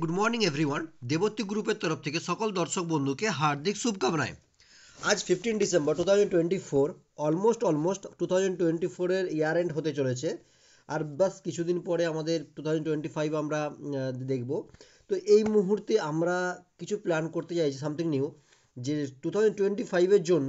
Good morning everyone. Debatri গ্রুপের তরফ থেকে সকল দর্শক বন্ধুকে হার্দিক শুভকামনায়। আজ 15 ডিসেম্বর 2024, অলমোস্ট 2024-এর ইয়ার এন্ড হতে চলেছে। আর বাস কিছুদিন পরে আমাদের 2025 আমরা দেখব। তো এই মুহূর্তে আমরা কিছু প্ল্যান করতে চাইছি, সামথিং নিউ, যে 2025-এর জন্য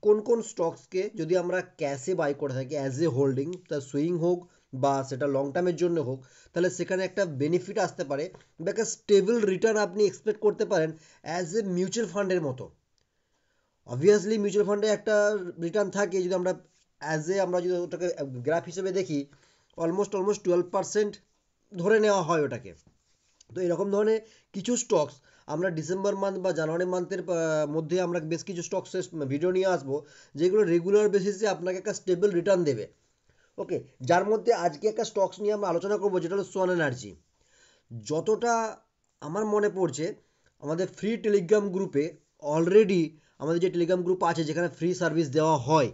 কোন কোন স্টকসকে যদি আমরা ক্যাশে বাই করে থাকি অ্যাজ এ হোল্ডিং, তা সুইং হোক বা সেটা লং টার্মের জন্য হোক, তাহলে সেখানে একটা বেনিফিট আসতে পারে বা একটা স্টেবল রিটার্ন আপনি এক্সপেক্ট করতে পারেন অ্যাজ এ মিউচুয়াল ফান্ডের মতো। অবভিয়াসলি মিউচুয়াল ফান্ডে একটা রিটার্ন থাকে, যদি আমরা আমরা যদি ওটাকে গ্রাফ হিসেবে দেখি, অলমোস্ট 12% ধরে নেওয়া হয় ওটাকে। তো এরকম ধরনের কিছু স্টকস আমরা ডিসেম্বর মান্থ বা জানুয়ারি মান্থের মধ্যে আমরা বেশ কিছু স্টকসের ভিডিও নিয়ে আসবো, যেগুলো রেগুলার বেসিসে আপনাকে একটা স্টেবল রিটার্ন দেবে। ওকে, যার মধ্যে আজকে একটা স্টকস নিয়ে আমরা আলোচনা করবো, যেটা হলো সোয়ান এনার্জি। যতটা আমার মনে পড়ছে, আমাদের ফ্রি টেলিগ্রাম গ্রুপে অলরেডি, আমাদের যে টেলিগ্রাম গ্রুপ আছে যেখানে ফ্রি সার্ভিস দেওয়া হয়,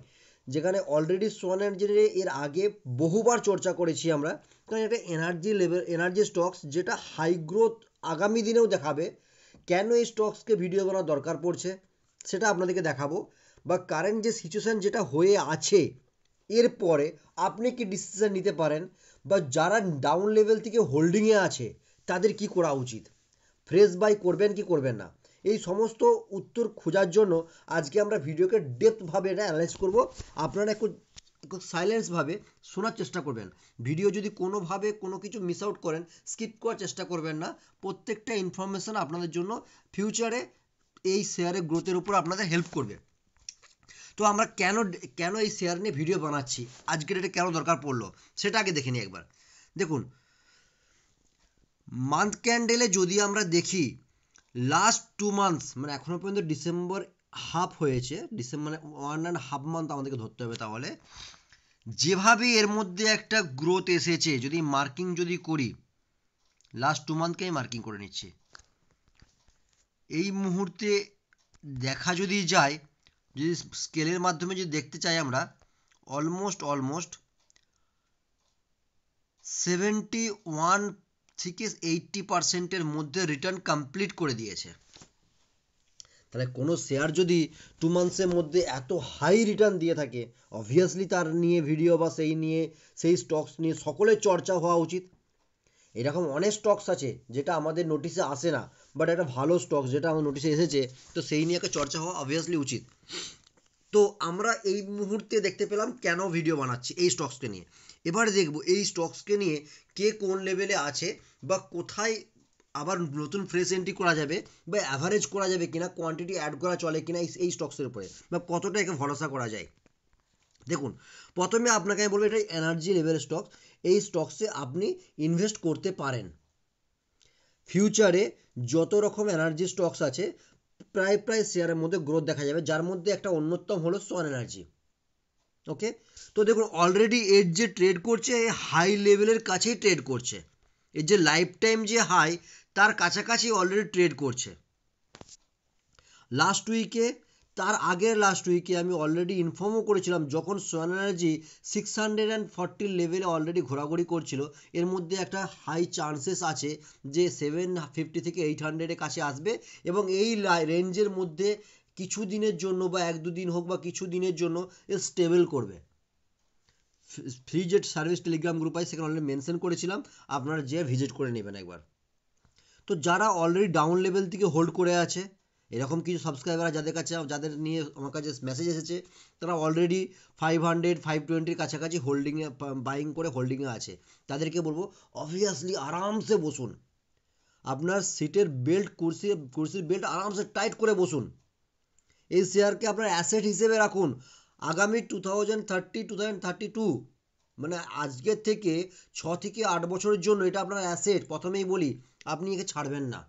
যেখানে অলরেডি সোয়ান এনার্জির এর আগে বহুবার চর্চা করেছি আমরা। কারণ এটা এনার্জি লেভেল, এনার্জি স্টকস যেটা হাই গ্রোথ আগামী দিনেও দেখাবে। কেন এই স্টকসকে ভিডিও বানানোর দরকার পড়ছে সেটা আপনাদেরকে দেখাবো, বা কারেন্ট যে সিচুয়েশান যেটা হয়ে আছে এরপরে আপনি কি ডিসিশন নিতে পারেন, বা যারা ডাউন লেভেল থেকে হোল্ডিংয়ে আছে তাদের কি করা উচিত, ফ্রেশ বাই করবেন কি করবেন না, এই সমস্ত উত্তর খোঁজার জন্য আজকে আমরা ভিডিওকে ডেপথভাবে এটা অ্যানালাইজ করব। আপনারা একটু সাইলেন্সভাবে শোনার চেষ্টা করবেন। ভিডিও যদি কোনোভাবে কোনো কিছু মিস আউট করেন, স্কিপ করার চেষ্টা করবেন না। প্রত্যেকটা ইনফরমেশান আপনাদের জন্য ফিউচারে এই শেয়ারের গ্রোথের উপর আপনাদের হেল্প করবে। তো আমরা কেন কেন এই শেয়ার নিয়ে ভিডিও বানাচ্ছি, আজকের এটা কেন দরকার পড়লো সেটা আগে দেখে নিই একবার। দেখুন, মান্থ ক্যান্ডেলে যদি আমরা দেখি, লাস্ট 2 মান্থস, মানে এখনও পর্যন্ত ডিসেম্বর হাফ হয়েছে, ডিসেম্বর 1.5 মান্থ আমাদেরকে ধরতে হবে, তাহলে যেভাবে এর মধ্যে একটা গ্রোথ এসেছে, যদি মার্কিং যদি করি, লাস্ট 2 মান্থকেই মার্কিং করে নিচ্ছি, এই মুহূর্তে দেখা যদি যায়, যদি স্কেলের মাধ্যমে যদি দেখতে চাই আমরা, অলমোস্ট 71 থেকে 80%-এর মধ্যে রিটার্ন কমপ্লিট করে দিয়েছে। তাহলে কোনো শেয়ার যদি 2 মান্থসের মধ্যে এত হাই রিটার্ন দিয়ে থাকে, অবভিয়াসলি তার নিয়ে ভিডিও বা সেই স্টকস নিয়ে সকলের চর্চা হওয়া উচিত। এরকম অনেক স্টকস আছে যেটা আমাদের নোটিশে আসে না, বাট একটা ভালো স্টক যেটা আমার নোটিশে এসেছে, তো সেই নিয়ে একটা চর্চা হওয়া অবভিয়াসলি উচিত। তো আমরা এই মুহূর্তে দেখতে পেলাম কেন ভিডিও বানাচ্ছি এই স্টকসকে নিয়ে। এবারে দেখব এই স্টকসকে নিয়ে কে কোন লেভেলে আছে, বা কোথায় আবার নতুন ফ্রেশ এন্ট্রি করা যাবে, বা অ্যাভারেজ করা যাবে কিনা, কোয়ান্টিটি অ্যাড করা চলে কিনা এই স্টকসের উপরে, বা কতটা একে ভরসা করা যায়। দেখুন, প্রথমে আপনাকে আমি বলবো, এটা এনার্জি লেভেল স্টক। এই স্টকসে আপনি ইনভেস্ট করতে পারেন। ফিউচারে যত রকম এনার্জি স্টকস আছে, প্রায় শেয়ারের মধ্যে গ্রোথ দেখা যাবে, যার মধ্যে একটা অন্যতম হলো সোয়ান এনার্জি। ওকে, তো দেখুন অলরেডি এর যে ট্রেড করছে, হাই লেভেলের কাছেই ট্রেড করছে। এর যে লাইফ টাইম যে হাই, তার কাছাকাছি অলরেডি ট্রেড করছে। লাস্ট উইকে, তার আগের লাস্ট উইকে আমি অলরেডি ইনফর্মও করেছিলাম, যখন সোয়ান এনার্জি 640 লেভেলে অলরেডি ঘোরাঘুরি করছিল, এর মধ্যে একটা হাই চান্সেস আছে যে 750 থেকে 800-এর কাছে আসবে, এবং এই রেঞ্জের মধ্যে কিছু দিনের জন্য, বা 1-2 দিন হোক বা কিছু দিনের জন্য স্টেবল করবে। Free jet service Telegram group আছে, সেখানে অলরেডি মেনশন করেছিলাম, আপনারা যে ভিজিট করে নেবেন একবার। তো যারা অলরেডি ডাউন লেভেল থেকে হোল্ড করে আছে, এরকম কিছু সাবস্ক্রাইবার যাদের কাছে, যাদের নিয়ে আমার কাছে মেসেজ এসেছে, তারা অলরেডি 500-520-এর কাছাকাছি হোল্ডিংয়ে, বাইং করে হোল্ডিংয়ে আছে, তাদেরকে বলবো অবভিয়াসলি আরামসে বসুন। আপনার সিটের বেল্ট, কুর্সির বেল্ট আরামসে টাইট করে বসুন। এই শেয়ারকে আপনার অ্যাসেট হিসেবে রাখুন। আগামী 2032, মানে আজকের থেকে 6 থেকে 8 বছরের জন্য এটা আপনার অ্যাসেট। প্রথমেই বলি, আপনি একে ছাড়বেন না।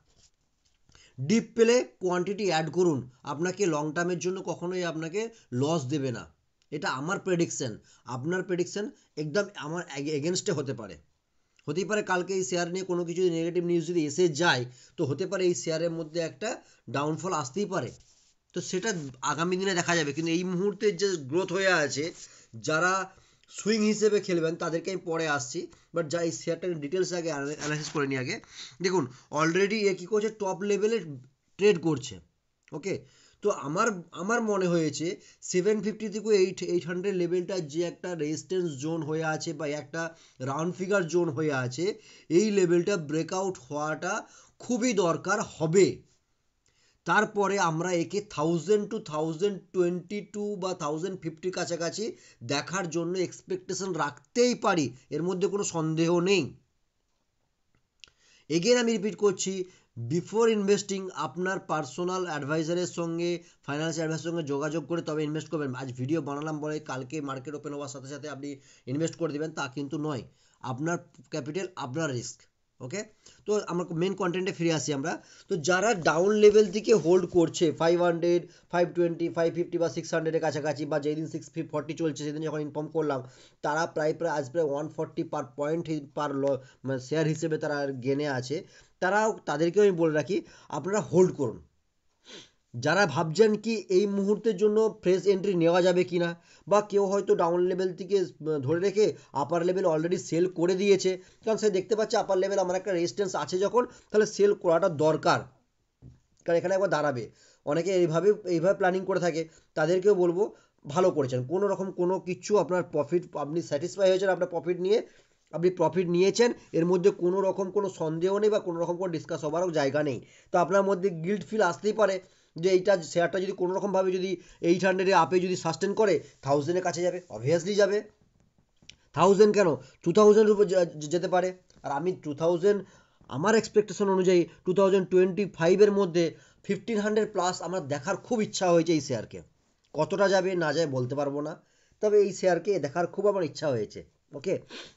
ডিপ পেলে কোয়ান্টিটি অ্যাড করুন, আপনাকে লং টার্মের জন্য কখনোই আপনাকে লস দেবে না। এটা আমার প্রেডিকশন। আপনার প্রেডিকশন একদম আমার এগেনস্টে হতে পারে। হতেই পারে কালকে এই শেয়ার নিয়ে কোনো কিছু নেগেটিভ নিউজ যদি এসে যায়, তো হতে পারে এই শেয়ারের মধ্যে একটা ডাউনফল আসতেই পারে। তো সেটা আগামী দিনে দেখা যাবে, কিন্তু এই মুহূর্তে যে গ্রোথ হয়ে আছে, যারা সুইং হিসেবে খেলবেন তাদেরকে আমি পরে আসছি, বাট যা এই শেয়ারটাকে ডিটেলস আগে অ্যানালাইসিস করে নিই আগে। দেখুন অলরেডি এ কী করছে, টপ লেভেলে ট্রেড করছে। ওকে, তো আমার আমার মনে হয়েছে 750 থেকে 800 লেভেলটা যে একটা রেজিস্ট্যান্স জোন হয়ে আছে বা একটা রাউন্ড ফিগার জোন হয়ে আছে, এই লেভেলটা ব্রেকআউট হওয়াটা খুবই দরকার হবে। তারপরে আমরা একে 1000 টু 1022 বা 1050 কাছাকাছি দেখার জন্য এক্সপেকটেশন রাখতেই পারি, এর মধ্যে কোনো সন্দেহ নেই। এগেন আমি রিপিট করছি, বিফোর ইনভেস্টিং আপনার পার্সোনাল অ্যাডভাইজারের সঙ্গে, ফাইন্যান্সিয়াল অ্যাডভাইজারের সঙ্গে যোগাযোগ করে তবে ইনভেস্ট করবেন। আজ ভিডিও বানালাম বলে কালকে মার্কেট ওপেন হওয়ার সাথে সাথে আপনি ইনভেস্ট করে দেবেন তা কিন্তু নয়। আপনার ক্যাপিটাল, আপনার রিস্ক। ওকে, তো আমরা মেন কন্টেন্টে ফিরে আসি আমরা। তো যারা ডাউন লেভেল থেকে হোল্ড করছে 500, 520, 550 বা 600-এর কাছাকাছি, বা যেদিন 640 চলছে সেদিন যখন ইনফর্ম করলাম, তারা প্রায় আজ প্রায় 140 পার পয়েন্ট পার শেয়ার হিসেবে তারা গেনে আছে। তাদেরকেও আমি বলে রাখি, আপনারা হোল্ড করুন। যারা ভাবছেন কি এই মুহূর্তের জন্য ফ্রেশ এন্ট্রি নেওয়া যাবে কি না, বা কেউ হয়তো ডাউন লেভেল থেকে ধরে রেখে আপার লেভেল অলরেডি সেল করে দিয়েছে, কারণ সে দেখতে পাচ্ছে আপার লেভেল আমার একটা রেজিস্ট্যান্স আছে যখন, তাহলে সেল করাটা দরকার, কারণ এখানে একবার দাঁড়াবে। অনেকে এইভাবে প্ল্যানিং করে থাকে, তাদেরকেও বলবো ভালো করেছেন, কোনো রকম কোনো কিছু আপনার প্রফিট, আপনি স্যাটিসফাই হয়েছেন আপনার প্রফিট নিয়ে, আপনি প্রফিট নিয়েছেন, এর মধ্যে কোনো রকম কোনো সন্দেহ নেই বা কোনো রকম কোনো ডিসকাস হবারও জায়গা নেই। তো আপনার মধ্যে গিল্ট ফিল আসতেই পারে যে এইটা শেয়ারটা যদি কোনো রকমভাবে যদি 800-এর আপে যদি সাস্টেন করে 1000-এর কাছে যাবে, অবভিয়াসলি যাবে। 1000 কেন, 2000 যেতে পারে। আর আমি 2000, আমার এক্সপেকটেশন অনুযায়ী 2025-এর মধ্যে 1500 প্লাস আমার দেখার খুব ইচ্ছা হয়েছে এই শেয়ারকে। কতটা যাবে না যায় বলতে পারবো না, তবে এই শেয়ারকে দেখার খুব আমার ইচ্ছা হয়েছে। ওকে,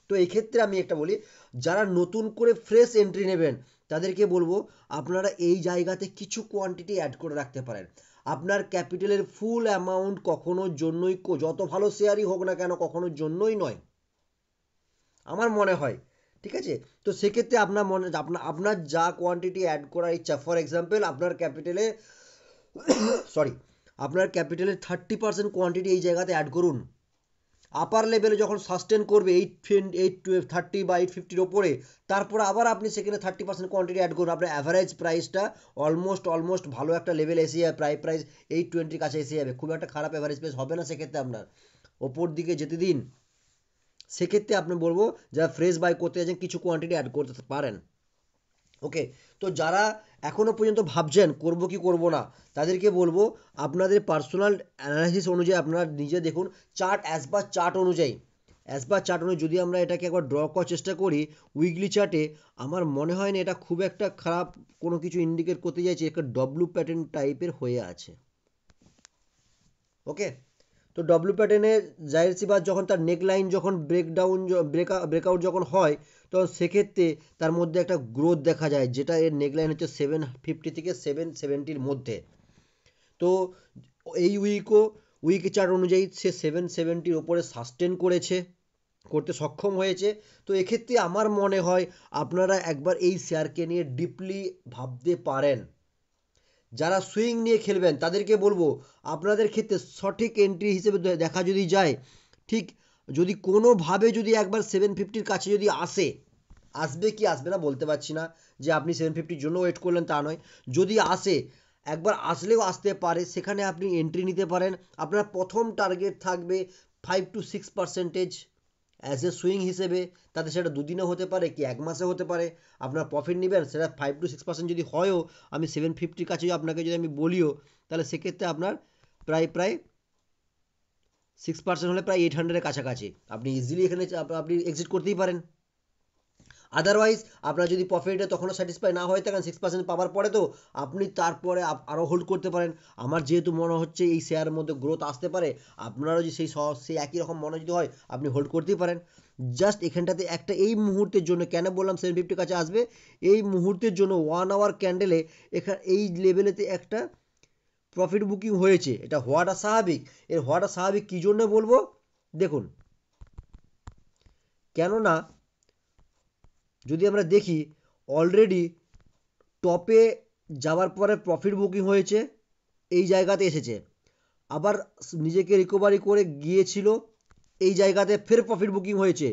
তো এই ক্ষেত্রে আমি একটা বলি, যারা নতুন করে ফ্রেশ এন্ট্রি নেবেন তাদেরকে বলবো আপনারা এই জায়গাতে কিছু কোয়ান্টিটি অ্যাড করে রাখতে পারেন। আপনার ক্যাপিটালের ফুল অ্যামাউন্ট কখনোর জন্যই, যত ভালো শেয়ারই হোক না কেন, কখনোর জন্যই নয় আমার মনে হয়। ঠিক আছে, তো সেক্ষেত্রে আপনার যা কোয়ান্টিটি অ্যাড করার ইচ্ছা, ফর এক্সাম্পল আপনার ক্যাপিটালে সরি আপনার ক্যাপিটালের 30% কোয়ান্টিটি এই জায়গাতে অ্যাড করুন। আপার লেভেলে যখন সাস্টেন করবে 830 বা 850-র ওপরে, তারপর আবার আপনি সেখানে 30% কোয়ান্টিটি অ্যাড করুন, আপনার অ্যাভারেজ প্রাইসটা অলমোস্ট ভালো একটা লেভেল এসে যাবে, প্রাইস 820-র কাছে এসে যাবে, খুব একটা খারাপ অ্যাভারেজ প্রাইস হবে না সেক্ষেত্রে আপনার, ওপর দিকে যেতে দিন। সেক্ষেত্রে আপনি বলবো যারা ফ্রেশ বাই করতে যাচ্ছেন কিছু কোয়ান্টিটি অ্যাড করতে পারেন। ওকে, তো যারা এখনও পর্যন্ত ভাবছেন করব কি করব না, তাদেরকে বলবো আপনাদের পার্সোনাল অ্যানালাইসিস অনুযায়ী আপনারা নিজে দেখুন, অ্যাজ পার চার্ট অনুযায়ী যদি আমরা এটাকে একবার ড্র করার চেষ্টা করি উইকলি চার্টে, আমার মনে হয় না এটা খুব একটা খারাপ কোনো কিছু ইন্ডিকেট করতে চাইছে, একটা ডব্লু প্যাটার্ন টাইপের হয়ে আছে। ওকে, তো ডব্লু প্যাটার্নে জাহির বাদ যখন তার নেক লাইন যখন ব্রেকআউট যখন হয়, তো সেক্ষেত্রে তার মধ্যে একটা গ্রোথ দেখা যায়, যেটা এর নেক লাইন হচ্ছে 750 থেকে 770-র মধ্যে। তো এই উইক চার্ট অনুযায়ী সে 770-র ওপরে সাস্টেন করতে সক্ষম হয়েছে। তো এক্ষেত্রে আমার মনে হয় আপনারা একবার এই শেয়ারকে নিয়ে ডিপলি ভাবতে পারেন। যারা সুইং নিয়ে খেলবেন তাদেরকে বলবো আপনাদের ক্ষেত্রে সঠিক এন্ট্রি হিসেবে দেখা যদি যায়, ঠিক যদি কোনোভাবে যদি একবার 750-র কাছে যদি আসবে কি আসবে না বলতে পারছি না, যে আপনি 750-র জন্য ওয়েট করলেন তা নয়, যদি আসে, একবার আসলেও আসতে পারে, সেখানে আপনি এন্ট্রি নিতে পারেন। আপনার প্রথম টার্গেট থাকবে 5 to 6% অ্যাজ এ সুইং হিসেবে, তাতে সেটা দুদিনে হতে পারে কি এক মাসে হতে পারে। আপনার প্রফিট নেবেন, সেটা 5 to 6% যদি হয়ও, আমি 750-র কাছে আপনাকে যদি আমি বলিও, তাহলে সেক্ষেত্রে আপনার প্রায় 6% হলে প্রায় 800-এর কাছাকাছি আপনি ইজিলি এখানে আপনি এক্সিট করতেই পারেন। আদারওয়াইজ আপনার যদি প্রফিটে তখনও স্যাটিসফাই না হয়ে থাকেন 6% পাওয়ার পরে, তো আপনি তারপরে আরও হোল্ড করতে পারেন। আমার যেহেতু মনে হচ্ছে এই শেয়ারের মধ্যে গ্রোথ আসতে পারে, আপনারও যদি সেই একই রকম মনে যদি হয়, আপনি হোল্ড করতেই পারেন। জাস্ট এখানটাতে একটা এই মুহূর্তের জন্য কেন বললাম 750 কাছে আসবে, এই মুহূর্তের জন্য 1 আওয়ার ক্যান্ডেলে এই লেভেলেতে একটা প্রফিট বুকিং হয়েছে, এটা হওয়াটা স্বাভাবিক। হওয়াটা স্বাভাবিক কী জন্য বলবো, দেখুন, কেননা যদি আমরা দেখি অলরেডি টপে যাওয়ার পরে প্রফিট বুকিং হয়েছে, এই জায়গাতে এসেছে, আবার নিজেকে রিকভারি করে গিয়েছিল এই জায়গাতে ফের প্রফিট বুকিং হয়েছে,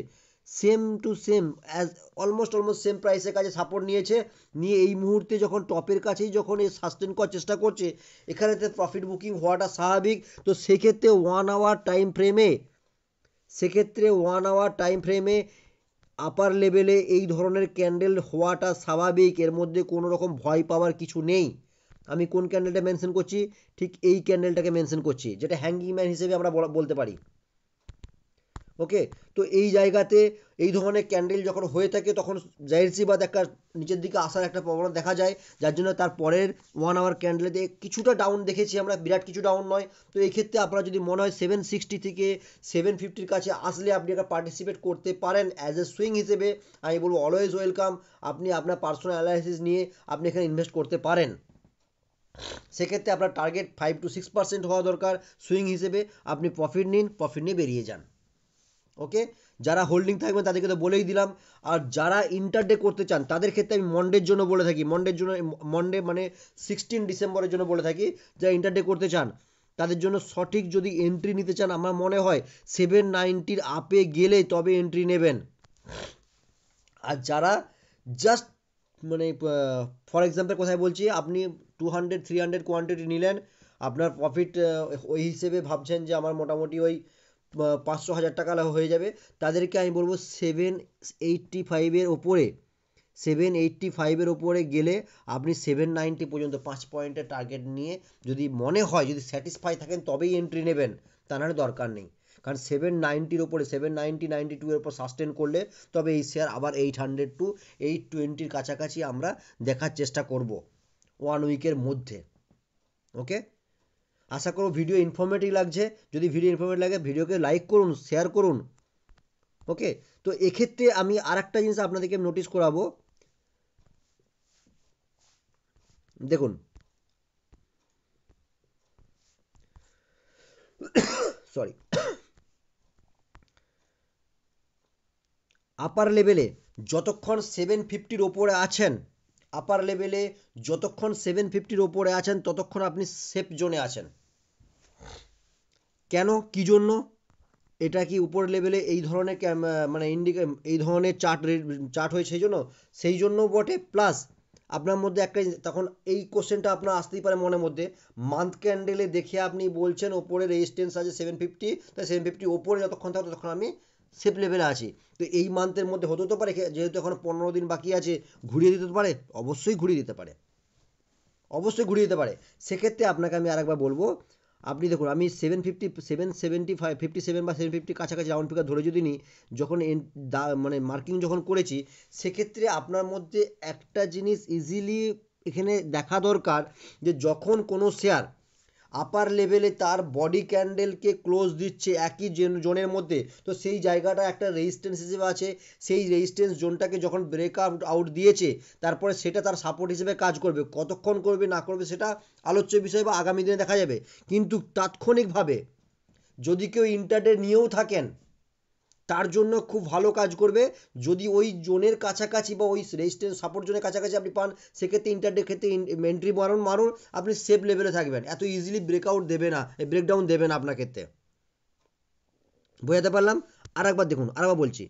same to same as almost same প্রাইসের কাছে সাপোর্ট নিয়েছে, নিয়ে এই মুহূর্তে যখন টপের কাছেই যখন এই সাস্টেন করার চেষ্টা করছে, এখানেতে প্রফিট বুকিং হওয়াটা স্বাভাবিক। তো সেক্ষেত্রে 1 আওয়ার টাইম ফ্রেমে আপার লেভেলে এই ধরনের ক্যান্ডেল হওয়াটা স্বাভাবিক, এর মধ্যে কোনো রকম ভয় পাওয়ার কিছু নেই। আমি কোন ক্যান্ডেলটা মেনশন করছি, ঠিক এই ক্যান্ডেলটাকে মেনশন করছি, যেটা হ্যাঙ্গিং ম্যান হিসেবে আমরা বলতে পারি। ওকে, তো এই জায়গাতে এই ধরনের ক্যান্ডেল যখন হয়ে থাকে তখন জাহিরসিবাদ একটা নিচের দিকে আসার একটা প্রবণতা দেখা যায়, যার জন্য তার পরের 1 আওয়ার ক্যান্ডেলেতে কিছুটা ডাউন দেখেছি আমরা, বিরাট কিছু ডাউন নয়। তো এই ক্ষেত্রে আপনারা যদি মনে হয় 760 থেকে 750 কাছে আসলে আপনি একটা পার্টিসিপেট করতে পারেন অ্যাজ এ সুইং হিসেবে, আমি বলবো অলওয়েজ ওয়েলকাম। আপনি আপনার পার্সোনাল অ্যানালাইসিস নিয়ে আপনি এখানে ইনভেস্ট করতে পারেন। সেক্ষেত্রে আপনার টার্গেট 5 to 6% হওয়া দরকার সুইং হিসেবে। আপনি প্রফিট নিন, প্রফিট নিয়ে বেরিয়ে যান। ওকে, যারা হোল্ডিং থাকবেন তাদেরকে তো বলেই দিলাম। আর যারা ইন্টারডে করতে চান তাদের ক্ষেত্রে আমি মন্ডের জন্য বলে থাকি, মন্ডে মানে 16 ডিসেম্বরের জন্য বলে থাকি। যারা ইন্টারডে করতে চান তাদের জন্য সঠিক যদি এন্ট্রি নিতে চান, আমার মনে হয় 790 আপে গেলে তবে এন্ট্রি নেবেন। আর যারা জাস্ট মানে ফর এক্সাম্পল কোথায় বলছি, আপনি 200-300 কোয়ান্টিটি নিলেন, আপনার প্রফিট ওই হিসেবে ভাবছেন যে আমার মোটামুটি ওই 500,000 টাকা হয়ে যাবে, তাদেরকে আমি বলবো 785-এর ওপরে গেলে আপনি 790 পর্যন্ত 5 পয়েন্টের টার্গেট নিয়ে যদি মনে হয়, যদি স্যাটিসফাই থাকেন তবেই এন্ট্রি নেবেন, তা নাহলে দরকার নেই। কারণ 790-র ওপরে 790-92-এর ওপর সাস্টেন করলে তবে এই শেয়ার আবার 800 to 820-র কাছাকাছি আমরা দেখার চেষ্টা করব 1 উইকের মধ্যে। ওকে, আশা করব ভিডিও ইনফরমেটিভ লাগছে। যদি ভিডিও ইনফরমেটিভ লাগে ভিডিওকে লাইক করুন, শেয়ার করুন। ওকে, তো এক্ষেত্রে আমি আর একটা জিনিস আপনাদেরকে নোটিস করাবো। দেখুন, সরি, আপার লেভেলে যতক্ষণ 750-র ওপরে আছেন, ততক্ষণ আপনি সেফ জোনে আছেন। কেন, কি জন্য? এটা কি উপর লেভেলে এই ধরনের মানে এই ধরনের চার্ট হয়েছে সেই জন্য বটে। প্লাস আপনার মধ্যে একটা তখন এই কোশ্চেনটা আপনার আসতেই পারে মনের মধ্যে, মান্থ ক্যান্ডেলে দেখে আপনি বলছেন ওপরে রেজিস্ট্যান্স আছে 750, তাই 750 ওপরে যতক্ষণ থাকবে ততক্ষণ আমি সেফ লেভেলে আছি। তো এই মান্থের মধ্যে হতে পারে, যেহেতু এখন 15 দিন বাকি আছে, ঘুরিয়ে দিতে পারে, অবশ্যই ঘুরিয়ে দিতে পারে। সেক্ষেত্রে আপনাকে আমি আরেকবার বলবো, আপনি দেখুন আমি 755 57 বা 750 কাছাকাছি রাউন্ড ফিগার ধরে যদি নিই, যখন মানে মার্কিং যখন করেছি, সেক্ষেত্রে আপনার মধ্যে একটা জিনিস ইজিলি এখানে দেখা দরকার, যে যখন কোনো শেয়ার আপার লেভেলে তার বডি ক্যান্ডেলকে ক্লোজ দিচ্ছে একই জোনের মধ্যে, তো সেই জায়গাটা একটা রেজিস্ট্যান্স হিসেবে আছে। সেই রেজিস্ট্যান্স জোনটাকে যখন ব্রেক আউট দিয়েছে, তারপরে সেটা তার সাপোর্ট হিসেবে কাজ করবে। কতক্ষণ করবে না করবে সেটা আলোচ্য বিষয় বা আগামী দিনে দেখা যাবে। কিন্তু তাৎক্ষণিকভাবে যদি কেউ ইন্টারডে নিয়েও থাকেন, তার জন্য খুব ভালো কাজ করবে। যদি ওই জোনের কাছাকাছি বা ওই রেজিস্ট্যান্স সাপোর্ট জোনের কাছাকাছি আপনি পান, সেক্ষেত্রে ইন্টারডে ক্ষেত্রে এন্ট্রি মারুন, আপনি সেফ লেভেলে থাকবেন। এত ইজিলি ব্রেকডাউন দেবে না আপনার ক্ষেত্রে। বোঝাতে পারলাম? আরেকবার বলছি,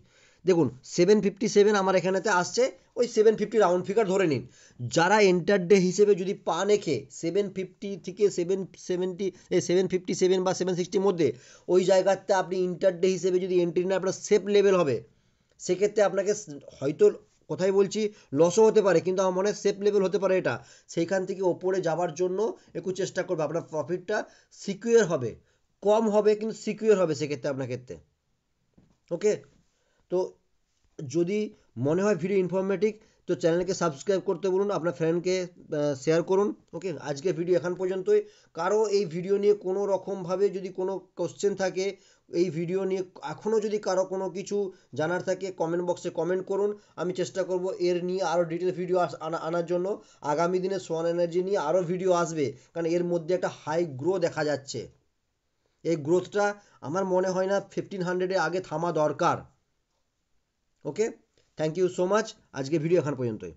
দেখুন 757 আমার এখানেতে আসছে, ওই 750 রাউন্ড ফিগার ধরে নিন। যারা এন্টারডে হিসেবে যদি পান এখে 750 থেকে 757 বা 760-র মধ্যে, ওই জায়গাতে আপনি ইন্টারডে হিসেবে যদি এন্ট্রি নেন, আপনার সেফ লেভেল হবে। সেক্ষেত্রে আপনাকে হয়তো কোথায় বলছি লসও হতে পারে, কিন্তু আমার মনে হয় সেফ লেভেল হতে পারে এটা। সেইখান থেকে ওপরে যাওয়ার জন্য একটু চেষ্টা করবে, আপনার প্রফিটটা সিকিউর হবে, কম হবে কিন্তু সিকিউর হবে সেক্ষেত্রে আপনার ক্ষেত্রে। ওকে, তো যদি মনে হয় ভিডিও ইনফরমেটিভ, তো চ্যানেলকে সাবস্ক্রাইব করতে বলুন, আপনার ফ্রেন্ডকে শেয়ার করুন। ওকে, আজকে ভিডিও এখন পর্যন্তই। কারো এই ভিডিও নিয়ে কোনো রকমভাবে যদি কোনো কোশ্চেন থাকে, এই ভিডিও নিয়ে এখনও যদি কারো কোনো কিছু জানার থাকে, কমেন্ট বক্সে কমেন্ট করুন। আমি চেষ্টা করব এর নিয়ে আরও ডিটেল ভিডিও আনার জন্য। আগামী দিনে সোয়ান এনার্জি নিয়ে আরও ভিডিও আসবে, কারণ এর মধ্যে একটা হাই গ্রো দেখা যাচ্ছে। এই গ্রোথটা আমার মনে হয় না 1500-এর আগে থামা দরকার। ওকে, থ্যাংক ইউ সো মাচ। আজকে ভিডিও এখন পর্যন্তই।